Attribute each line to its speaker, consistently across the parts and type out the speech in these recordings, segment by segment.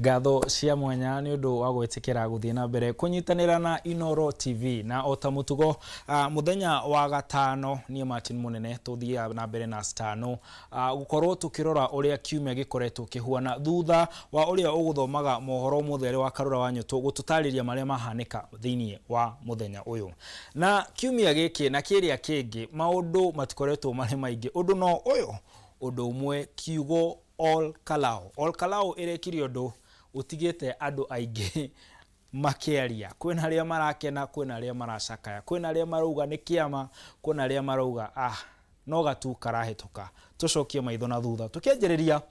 Speaker 1: Ngatho cia mwanya ni undu wa gwetikira guthie na mbere kunyitanira na Inoro TV na ota mutugo muthenya wa gatano ni Martin Munene tuthia na mbere na stano gukorwo tukirora uria kiumia gikoretwo kihuana thutha wa uria uguthomaga mohoro muthere wa karura wa nyuto gututariria maria mahanika thiini wa muthenya uyu na kiumia giki na kiria kingi maundu matikoretwo mari maingi undu no uyu undu umwe kiugo all kalao irekiri undu utigite andu aingi makiaria kwina aria marakena kwina aria maracakaya kwina aria marauga ni kiama kwina aria marauga no gatu karahituka tucokie maitho na thutha tukianjiriria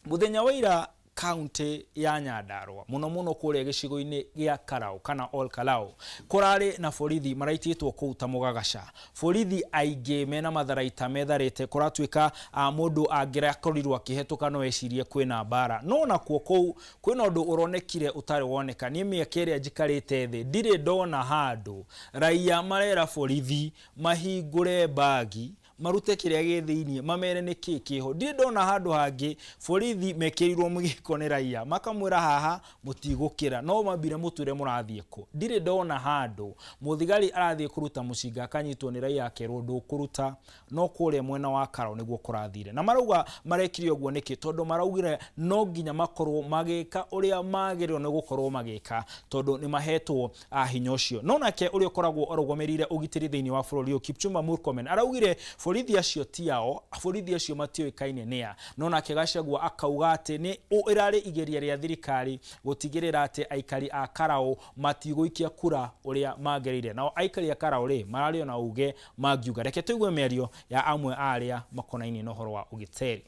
Speaker 1: muthenya wa ira county ya Nyandarua muno kuria gicigo-ini gia Karau kana all Kalau kurari na borithi maraititwo kuuta mugagaca borithi aingi mena matharaita metharite kuratwika mundu angira korirwo akihetuka no ecirie kwina bara no na kuo kwina undu uronekire utari woneka ni miaka iria njikarite thi ndire ndona handu raia marera borithi mahingure bagi marute kiria githiini mamere ni kikiho ndire ndona handu hangi borithi mekirirwo mugiko ni raia makamwira haha mutigukira no mambire mutwire murathie ko ndire ndona handu muthigari arathie kuruta mucinga akanyitwo ni raia akerwo ndukuruta no kuria mwena wa Karau niguo kurathire na marauga marekirio guo niki tondu maraugire no nginya makorwo magika uria magirwo ni gukorwo magika tondu ni mahetwo hinya ucio no nake uria koragwo orogomerire ugitiri thiini wa bururi Kipchumba Murkomen araugire borithi acio tiao borithi acio matioikaine nia no nake Gachagua akauga ati ni irari igeria ria thirikari gutigirira ati aikari a Karau matiguikia kura uria magereire nao aikari a Karau ri marari ona uge magiuga reke tuigue merio ya amwe aria makonaini no horo wa ugiteri.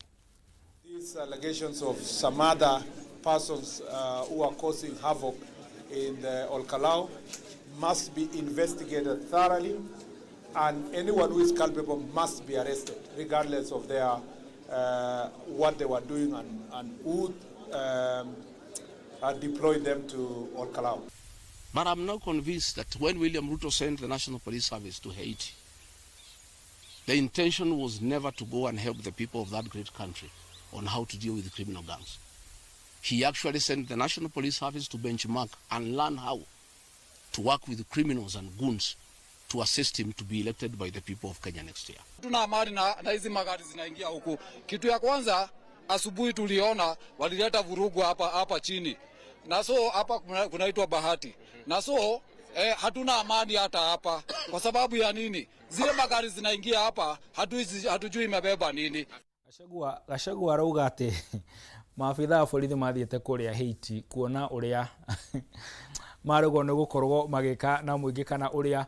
Speaker 2: These allegations of some other persons who are causing havoc in the All Kalau must be investigated thoroughly, and anyone who is culpable must be arrested, regardless of their what they were doing and who deployed them to All Kalau.
Speaker 3: But I'm not convinced that when William Ruto sent the National Police Service to Haiti, the intention was never to go and help the people of that great country on how to deal with criminal gangs. He actually sent the National Police Service to benchmark and learn how to work with criminals and goons to assist him to be elected by the people of Kenya next year.
Speaker 4: Tuna amani na hizi magari zinaingia huku. Kitu ya kwanza asubuhi tuliona walileta vurugu hapa chini. Na so hapa kunaitwa Bahati. Na so hatuna amani hata hapa. Kwa sababu ya nini? Zile magari zinaingia hapa hatujui imebeba nini.
Speaker 1: Gachagua arauga ati maafitha a borithi mathiete kuria Haiti kuona uria marugo ni gukorwo magika na muingi kana uria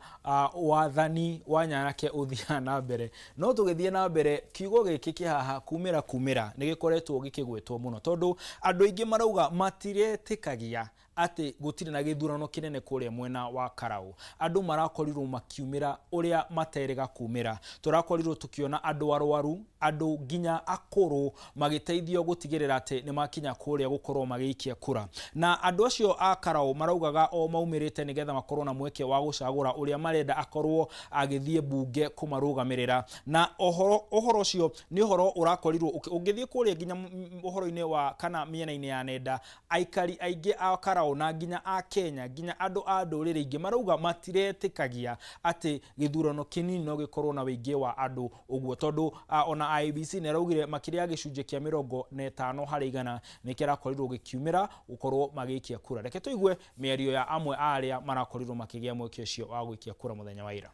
Speaker 1: wathani wa Nyanake uthia na mbere no tugithie na mbere kiugo giki kihaha kumira ni gikoretwo gikigwetwo muno tondu andu aingi marauga matiretikagia ati gutire na githurano kinene kuria mwena wa Karau andu marakorirwo makiumira uria materiga kumira turakorirwo tukiona andu arwaru andu ginya akuru magiteithio gutigirira ati ni makinya kuria gukorwo magiikia kura na andu acio a Karau maraugaga o maumirite nigetha makorwo na mweke wa gucagura uria marenda akorwo agithie bunge kumarugamirira na ohoro ucio ni ohoro urakorirwo ungithie kuria ginya ohoro-ini wa kana miena-ini ya nenda aikari aingi a Karau na ginya a Kenya ginya andu a ndurire ingi marauga matiretikagia ati githurano kinini no gikorwo na wingi wa andu uguo tondu ona IBC ne raugire makiria gicunje kia 50 hari igana ni kirakorirwo gikiumira gukorwo magikia kura reke tuigue mĩario ya amwe aria marakorirwo makigia mweke ucio wa gwikia kura muthenya wa ira.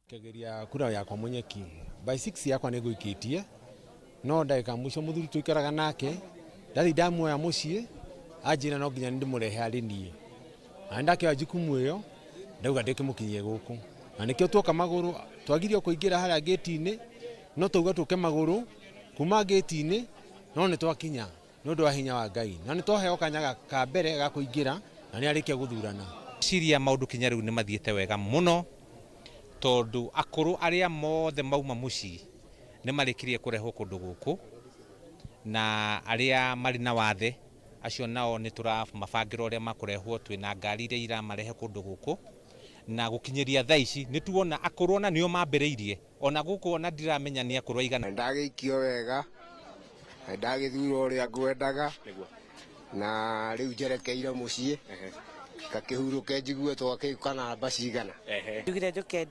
Speaker 5: Kegeria kura yakwa munyeki by 6 yakwa ni gwikitie no ndagika mucio muthuri tuikaraga nake ndari ndamuoya mucie ajira no nginya ndimurehe ari nie andake ajikumu iyo ndauga ndikimukinyie guku na nikio twoka maguru twagirio kuingira haria gate-ini no tuga tuke maguru kuma gate-ini no ni twakinya no ndo hinya wa Ngai na ni twoheo kanyaga ka mbere ga kuingira na ni arikia guthurana
Speaker 6: ciria maundu kinya riu ni mathiete wega muno tondu akuru aria mothe mauma muci ni marikirie kureho kundu guku na aria mari na wathe acio nao ni turamabangĩra uria makurehwo twina ngari iria iramarehe kundu guku na gukinyiria thaa ici ni tuona akorwo na nio mambereirie ona guku ona ndiramenya ni akorwo igana
Speaker 7: ndagikio wega ndagithura uria ngwendaga na riu jerekeire mucii kakihuruke jigue twake kana bacigana
Speaker 8: ndugire njuke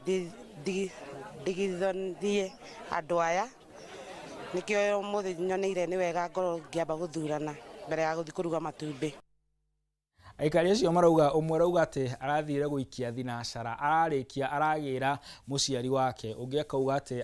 Speaker 8: ndigithie andu aya nikio muthi nyoneire ni wega ngoro ngiamba guthurana mbere ya guthi kuruga matumbi.
Speaker 1: Aikari acio marauga umwe rauga ati arathire guikia thinacara ararikia aragira muciari wake ungi akauga ati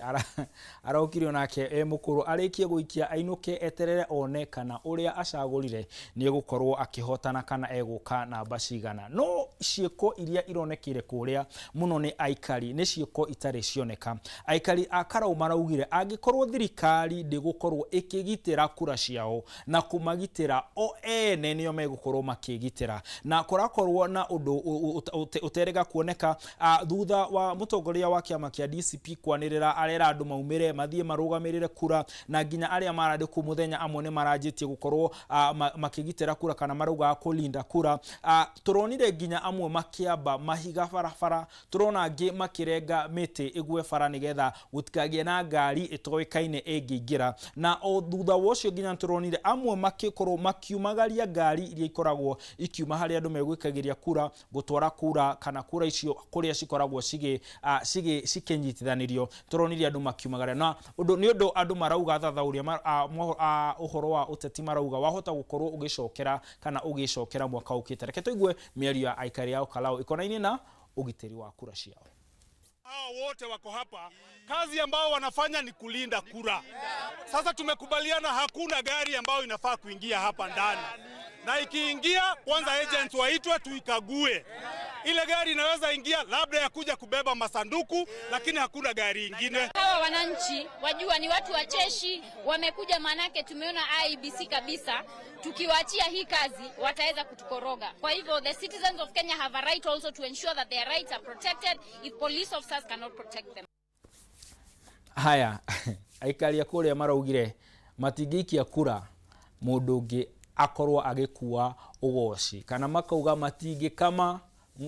Speaker 1: araukire onake mukuru arikie guikia ainuke eterere one kana uria acagurire ni gukorwo akihotana kana eguka na bacigana. No cieko iria ironekire kuria muno ni aikari ni cieko itari cioneka. Aikari akarau maraugire angikorwo thirikari ndigukorwo ikigitira kura ciao na kumagitira o ene niyo megukorwo makigitira na korakorwo na undu uterega kuoneka thutha wa mutongoria wa kiama kia DCP kwanirira arera andu maumire mathie marugamirire kura na nginya aria marandi ku muthenya amwe ne maranjitie gukorwo makigitira kura kana maruga kulinda kura. Turonire nginya amwe makiamba mahiga barabara, turona angi makirenga miti igwe bara nigetha gutikagie na ngari itoikaine engigira, na o thutha wocio nginya turonire amwe makikorwo makiumagaria ngari iria ikoragwo ikiuma hari andu megwikagiria kura gutwara kura kana kura icio kuria cikoragwo cikenyitithanirio. Turonire andu makiumagaria na undu ni undu andu marauga thathauria uhoro wa uteti marauga wahota gukorwo ugicokera kana ugicokera mwaka ukite. Reke tuigue miario ya aikari yao Kalau ikonaini na ugiteri wa kura ciao.
Speaker 9: Hao wote wako hapa, kazi ambao wanafanya ni kulinda kura. Sasa tumekubaliana hakuna gari ambayo inafaa kuingia hapa ndani, na ikiingia kwanza agents waitwe tuikague. Ile gari inaweza ingia labda ya kuja kubeba masanduku, lakini hakuna gari ingine.
Speaker 10: Hawa wananchi wajua ni watu wacheshi, wamekuja manake tumeona IEBC kabisa, tukiwaachia hii kazi wataweza kutukoroga. Kwa hivyo the citizens of Kenya have a right also to ensure that their rights are protected if police officers cannot protect them.
Speaker 1: Haya, aikari akuria maraugire matingikia kura mundu ungi akorwo agikuwa ugoci kana makauga matingi kama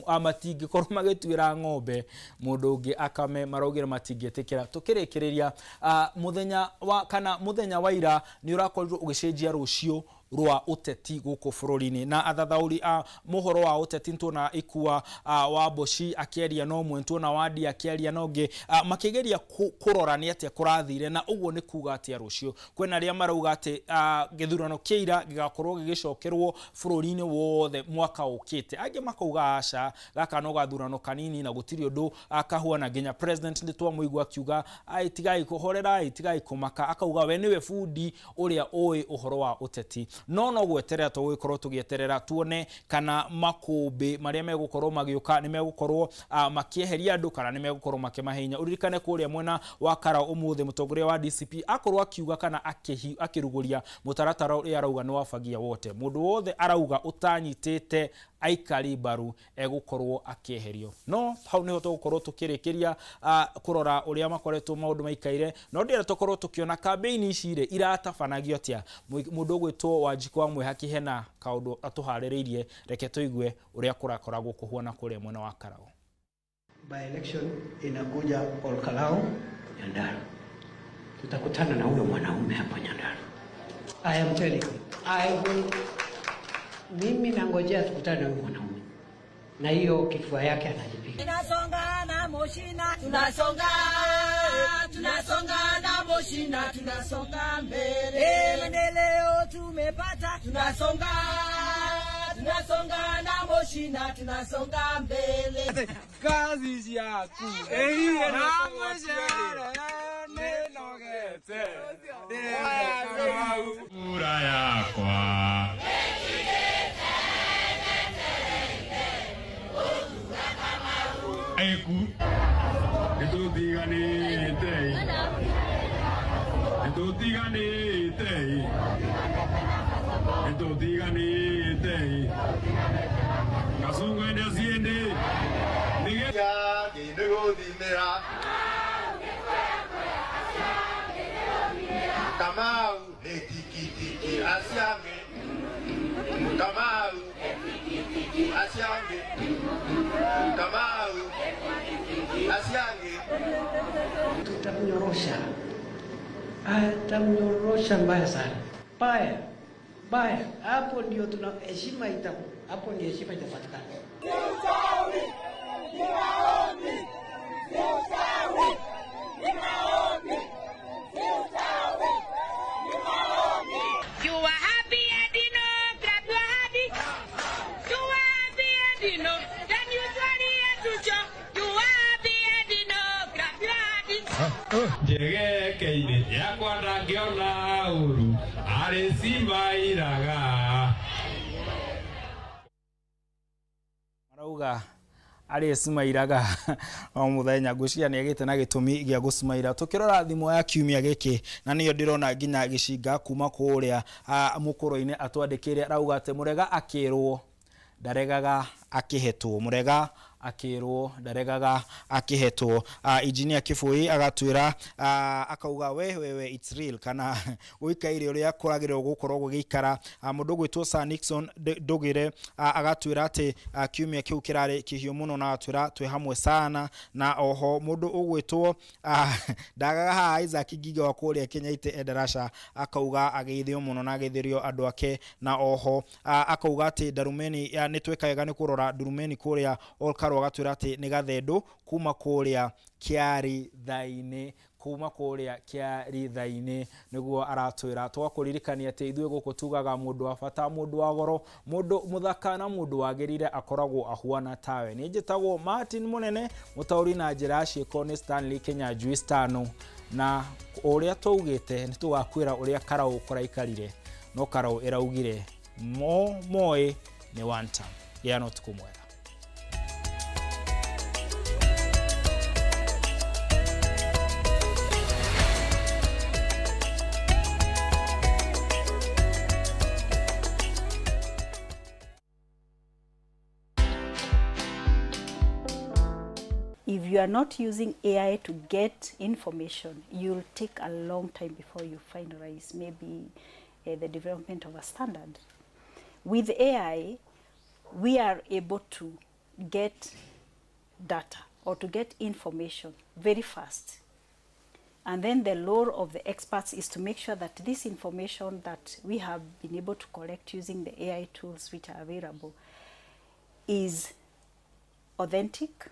Speaker 1: amatingi korwo magitwira ng'ombe mundu ungi akame maraugire matingitikira. Tukirikiria muthenya wa kana muthenya wa ira ni urakorirwo ugicenjia rucio rwa uteti guku bururi-ini na athathauri muhoro wa uteti ntuna ikuwa wa Boshi akieria no mwe ntuna wadi akieria nonge makigeria kurora ni atia kurathire na uguo ni kuga atia rucio kwena ria marauga ati githurano kiira gigakorwo gigicokerwo bururi-ini wothe mwaka ukite. Ange makauga aca gaka no gathurano kanini na gutiri undu akahuana nginya president nditwa muigwa kiuga aitigai kuhorera aitigai kumaka akauga we niwe fundi uria oi uhoro wa uteti. No gweterera tugwikorwo tugieterera tuone kana makumbi maria megukorwo magiuka ni megukorwo makieheria andu kana ni megukorwo makimahenya. Uririkane kuria mwena wa Kara umuthi mutongoria wa DCP akorwo akiuga kana akiruguria mutaratara uria arauga ni wafagia wote mundu wothe arauga utanyitite aikari baru egukorwo akieherio. No hau niho tugukorwo tukirikiria kurora uria makoretwo maundu maikaire no ndira tukorwo tukiona campaign icire iratabanagio atia mundu gwitwo Wanjiku amwe hakihena kaundu atuhaririirie. Reke tuigue uria kurakoragwo kuhuana kuria mwena wa Karao.
Speaker 11: By election inakuja Olkalau Nyandarua, tutakutana na huyo mwanaume hapa Nyandarua. I am telling you, mimi nangojea tukutane na huyo mwanaume na hiyo kifua yake anajipiga.
Speaker 12: Tunasonga na Moshina, tunasonga na Moshina, tunasonga mbele. Maendeleo tumepata, tunasonga na Moshina, tunasonga mbele.
Speaker 13: Kazi yako na Moshina nenogete
Speaker 14: kura yakwa Eku Etotiganite Kasongo ende asiende Nigeria Kinego dinera Kamau Etikitiki Asiange Kamau Asiange Kamau Asiange
Speaker 11: tutamnyorosha mbaya sana mbaya. Baya, hapo ndio tuna heshima hapo ndio heshima itapatikana.
Speaker 12: You are happy and you know, grab your happy. You are happy and you know, then you to show. You are happy and you know, grab your happy.
Speaker 13: Jege keire yakwa ndangiona uru ari simba iraga
Speaker 1: marauga ari simairaga o muthenya ngucia ni agite na gitumi gia gusumaira tukirora thimo ya kiumia giki na niyo ndirona nginya gicinga kuma kuria mukoro-ini atwandikire rauga ate murega akirwo ndaregaga akihetwo murega akirwo ndaregaga akihetwo engineer Kibui agatwira akauga we it's real kana uikaire uria kuragirwo gukorwo gugikara mundu gwitwo Sir Nixon Dogire agatwira ati kiumia kiu kirari kihio muno na atwira twi hamwe sana na oho mundu ugwitwo ndagaga ha Isaac Giga wa kuria Kenyaite Edarasha akauga ageithio muno na ageithirio andu ake na oho akauga ati Darumeni ni twekaiga ni kurora Darumeni kuria Olkaro agatwira ati ni gathendu kuma kuria kiari thaini kuma kuria kiari thaini niguo aratwira twakuririkania ati ithue guku tugaga mundu wa bata mundu wa goro mundu muthaka na mundu wagirire akoragwo ahuana tawe ni njitagwo Martin Munene mutauri na njira ciiko ni Stanley Kenya Juice tano na uria tuugite ni tugakwira uria karau kuraikarire no karau iraugire moe ni one time ya not kumwera.
Speaker 15: If you are not using AI to get information, you'll take a long time before you finalize maybe the development of a standard. With AI, we are able to get data or to get information very fast. And then the role of the experts is to make sure that this information that we have been able to collect using the AI tools which are available is authentic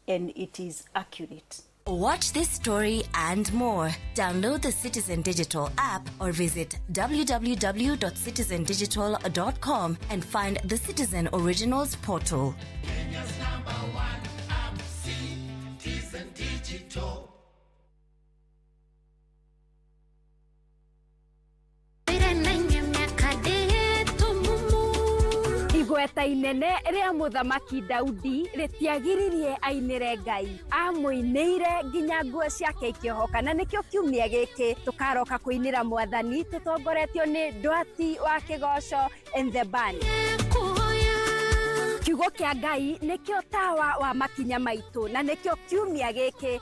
Speaker 15: and it is accurate.
Speaker 16: Watch this story and more. Download the Citizen Digital app or visit www.citizendigital.com and find the Citizen Originals portal.
Speaker 14: Kenya's #1 app, Citizen Digital.
Speaker 17: Igweta inene ria muthamaki Daudi ritiagiririe ainire Ngai amwinire nginya nguo ciake ikiohoka na nikio kiumia giki tukaroka kuinira mwathani tutongoretio ni Ndwati wa Kigoco and the band. Kiugo kia Ngai nikio tawa wa makinya maitu na nikio kiumia giki